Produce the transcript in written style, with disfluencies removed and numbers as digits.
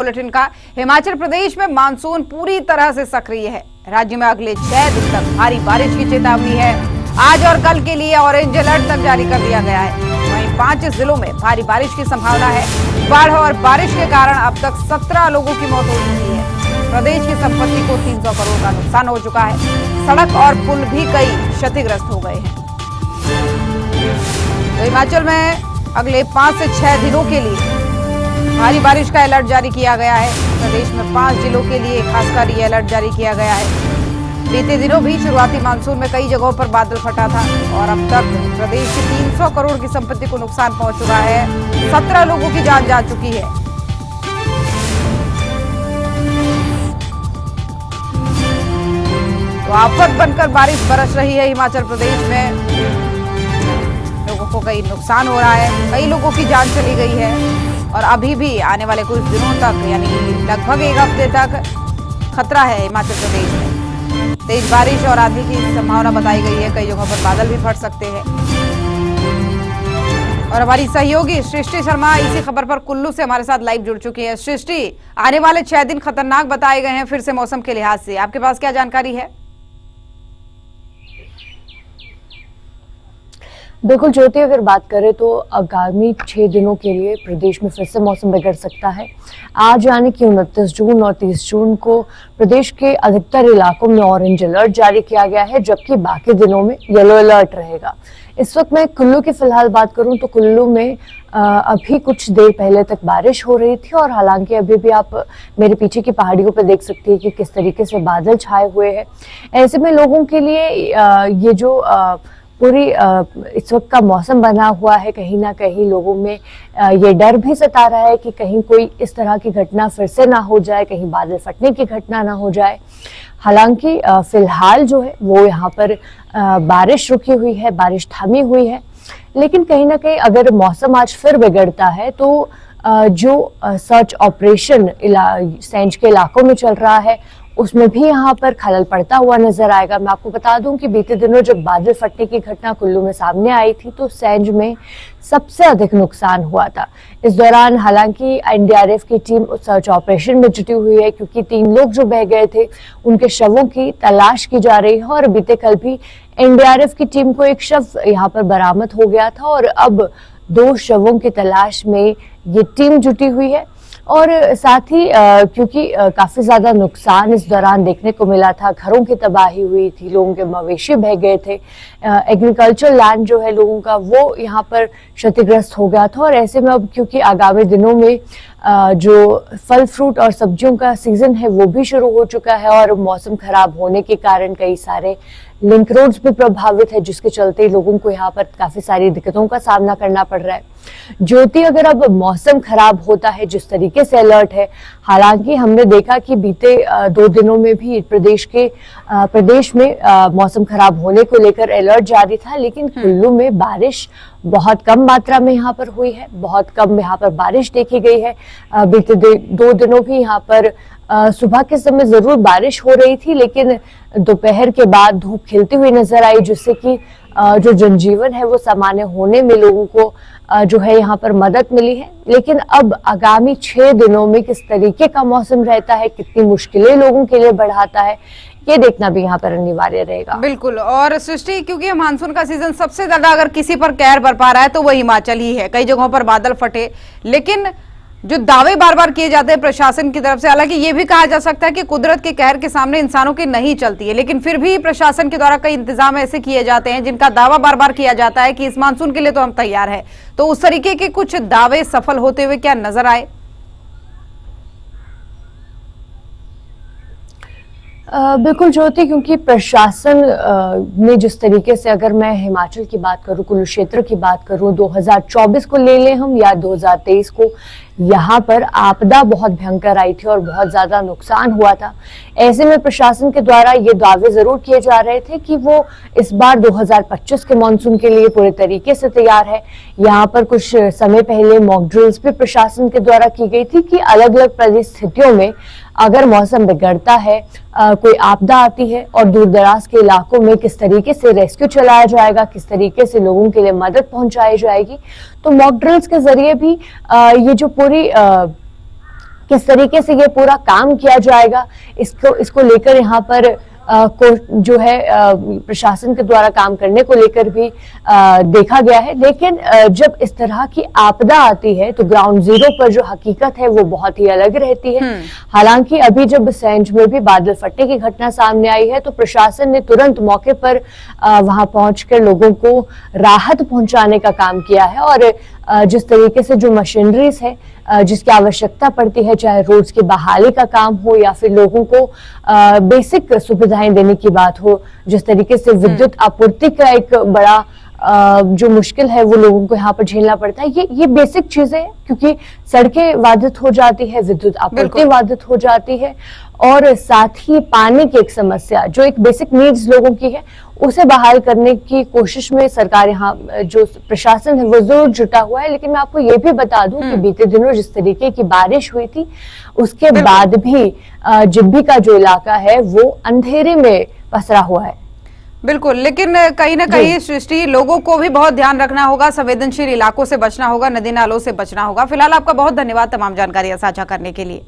Bulletin का। हिमाचल प्रदेश में monsoon पूरी तरह से सक्रिय है। राज्य में अगले 6 दिन तक भारी बारिश की चेतावनी है। आज और कल के लिए ऑरेंज अलर्ट तक जारी कर दिया गया है। वहीं 5 जिलों में भारी बारिश की संभावना है। बाढ़ और बारिश के कारण अब तक 17 लोगों की मौत हो चुकी है। प्रदेश की संपत्ति को 300 करोड़ का नुकसान हो चुका है। सड़क और पुल भी कई क्षतिग्रस्त हो गए हैं। तो हिमाचल में अगले 5 से 6 दिनों के लिए भारी बारिश का अलर्ट जारी किया गया है। प्रदेश में 5 जिलों के लिए खासकर ये अलर्ट जारी किया गया है। बीते दिनों भी शुरुआती मानसून में कई जगहों पर बादल फटा था और अब तक प्रदेश की 300 करोड़ की संपत्ति को नुकसान पहुंच चुका है। 17 लोगों की जान जा चुकी है। तो आफत बनकर बारिश बरस रही है हिमाचल प्रदेश में। लोगों को कई नुकसान हो रहा है, कई लोगों की जान चली गई है और अभी भी आने वाले कुछ दिनों तक यानी लगभग 1 हफ्ते तक खतरा है हिमाचल प्रदेश में। तेज बारिश और आंधी की संभावना बताई गई है। कई जगहों पर बादल भी फट सकते हैं। और हमारी सहयोगी सृष्टि शर्मा इसी खबर पर कुल्लू से हमारे साथ लाइव जुड़ चुकी है। सृष्टि, आने वाले 6 दिन खतरनाक बताए गए हैं फिर से मौसम के लिहाज से, आपके पास क्या जानकारी है? बिल्कुल ज्योति, अगर बात करें तो आगामी 6 दिनों के लिए प्रदेश में फिर से मौसम बिगड़ सकता है। आज यानी कि 29 जून और 30 जून को प्रदेश के अधिकतर इलाकों में ऑरेंज अलर्ट जारी किया गया है, जबकि बाकी दिनों में येलो अलर्ट रहेगा। इस वक्त मैं कुल्लू की फिलहाल बात करूं तो कुल्लू में अभी कुछ देर पहले तक बारिश हो रही थी और हालांकि अभी भी आप मेरे पीछे की पहाड़ियों पर देख सकती है कि किस तरीके से बादल छाए हुए हैं। ऐसे में लोगों के लिए ये जो पूरी इस वक्त का मौसम बना हुआ है, कहीं ना कहीं लोगों में ये डर भी सता रहा है कि कहीं कोई इस तरह की घटना फिर से ना हो जाए, कहीं बादल फटने की घटना ना हो जाए। हालांकि फिलहाल जो है वो यहाँ पर बारिश रुकी हुई है, बारिश थमी हुई है, लेकिन कहीं ना कहीं अगर मौसम आज फिर बिगड़ता है तो जो सर्च ऑपरेशन सेंज के इलाकों में चल रहा है उसमें भी यहाँ पर खलल पड़ता हुआ नजर आएगा। मैं आपको बता दूं कि बीते दिनों जब बादल फटने की घटना कुल्लू में सामने आई थी तो सेंज में सबसे अधिक नुकसान हुआ था। इस दौरान हालांकि एनडीआरएफ की टीम सर्च ऑपरेशन में जुटी हुई है, क्योंकि 3 लोग जो बह गए थे उनके शवों की तलाश की जा रही है और बीते कल भी एनडीआरएफ की टीम को एक शव यहाँ पर बरामद हो गया था और अब 2 शवों की तलाश में ये टीम जुटी हुई है। और साथ ही क्योंकि काफी ज्यादा नुकसान इस दौरान देखने को मिला था, घरों की तबाही हुई थी, लोगों के मवेशी बह गए थे, एग्रीकल्चर लैंड जो है लोगों का वो यहाँ पर क्षतिग्रस्त हो गया था। और ऐसे में अब क्योंकि आगामी दिनों में जो फल फ्रूट और सब्जियों का सीजन है वो भी शुरू हो चुका है और मौसम खराब होने के कारण कई सारे लिंक रोड्स भी प्रभावित है, जिसके चलते लोगों को यहाँ पर काफी सारी दिक्कतों का सामना करना पड़ रहा है। ज्योति, अगर अब मौसम खराब होता है जिस तरीके से अलर्ट है, हालांकि हमने देखा कि बीते 2 दिनों में भी प्रदेश में मौसम खराब होने को लेकर अलर्ट जारी था, लेकिन कुल्लू में बारिश बहुत कम मात्रा में यहाँ पर हुई है, बहुत कम यहाँ पर बारिश देखी गई है। बीते 2 दिनों भी यहाँ पर सुबह के समय जरूर बारिश हो रही थी, लेकिन दोपहर के बाद धूप खिलती हुई नजर आई, जिससे कि जो जनजीवन है वो सामान्य होने में लोगों को जो है यहाँ पर मदद मिली है। लेकिन अब आगामी 6 दिनों में किस तरीके का मौसम रहता है, कितनी मुश्किलें लोगों के लिए बढ़ाता है, ये देखना भी यहाँ पर अनिवार्य रहेगा। बिल्कुल। और सृष्टि, क्योंकि मानसून का सीजन सबसे ज्यादा अगर किसी पर कहर बरपा रहा है तो वो हिमाचल ही है। कई जगहों पर बादल फटे, लेकिन जो दावे बार बार किए जाते हैं प्रशासन की तरफ से, हालांकि ये भी कहा जा सकता है कि कुदरत के कहर के सामने इंसानों की नहीं चलती है, लेकिन फिर भी प्रशासन के द्वारा कई इंतजाम ऐसे किए जाते हैं जिनका दावा बार बार किया जाता है कि इस मानसून के लिए तो हम तैयार हैं। तो उस तरीके के कुछ दावे सफल होते हुए क्या नजर आए? बिल्कुल ज्योति, क्योंकि प्रशासन ने जिस तरीके से, अगर मैं हिमाचल की बात करूं, कुल्लू क्षेत्र की बात करूं, 2024 को ले लें हम या 2023 को, यहाँ पर आपदा बहुत भयंकर आई थी और बहुत ज्यादा नुकसान हुआ था। ऐसे में प्रशासन के द्वारा ये दावे जरूर किए जा रहे थे कि वो इस बार 2025 के मानसून के लिए पूरे तरीके से तैयार है। यहाँ पर कुछ समय पहले मॉक ड्रिल्स भी प्रशासन के द्वारा की गई थी कि अलग अलग परिस्थितियों में अगर मौसम बिगड़ता है, कोई आपदा आती है और दूर दराज के इलाकों में किस तरीके से रेस्क्यू चलाया जाएगा, किस तरीके से लोगों के लिए मदद पहुंचाई जाएगी। तो मॉक ड्रिल्स के जरिए भी ये जो पूरी किस तरीके से ये पूरा काम किया जाएगा, इसको लेकर यहाँ पर जो है प्रशासन के द्वारा काम करने को लेकर भी देखा गया है। लेकिन जब इस तरह की आपदा आती है तो ग्राउंड जीरो पर जो हकीकत है वो बहुत ही अलग रहती है। हालांकि अभी जब सैंज में भी बादल फटने की घटना सामने आई है तो प्रशासन ने तुरंत मौके पर वहां पहुंचकर लोगों को राहत पहुंचाने का काम किया है और जिस तरीके से जो मशीनरीज है जिसकी आवश्यकता पड़ती है, चाहे रोड्स की बहाली का काम हो या फिर लोगों को बेसिक सुविधाएं देने की बात हो, जिस तरीके से विद्युत आपूर्ति का एक बड़ा जो मुश्किल है वो लोगों को यहाँ पर झेलना पड़ता है, ये बेसिक चीजें हैं क्योंकि सड़कें बाधित हो जाती है, विद्युत आपूर्ति बाधित हो जाती है और साथ ही पानी की एक समस्या जो एक बेसिक नीड्स लोगों की है उसे बहाल करने की कोशिश में सरकार यहाँ जो प्रशासन है वो जरूर जुटा हुआ है। लेकिन मैं आपको ये भी बता दूं कि बीते दिनों जिस तरीके की बारिश हुई थी उसके बाद भी जिब्बी का जो इलाका है वो अंधेरे में पसरा हुआ है। बिल्कुल, लेकिन कहीं ना कहीं सृष्टि लोगों को भी बहुत ध्यान रखना होगा, संवेदनशील इलाकों से बचना होगा, नदी नालों से बचना होगा। फिलहाल आपका बहुत धन्यवाद तमाम जानकारियां साझा करने के लिए।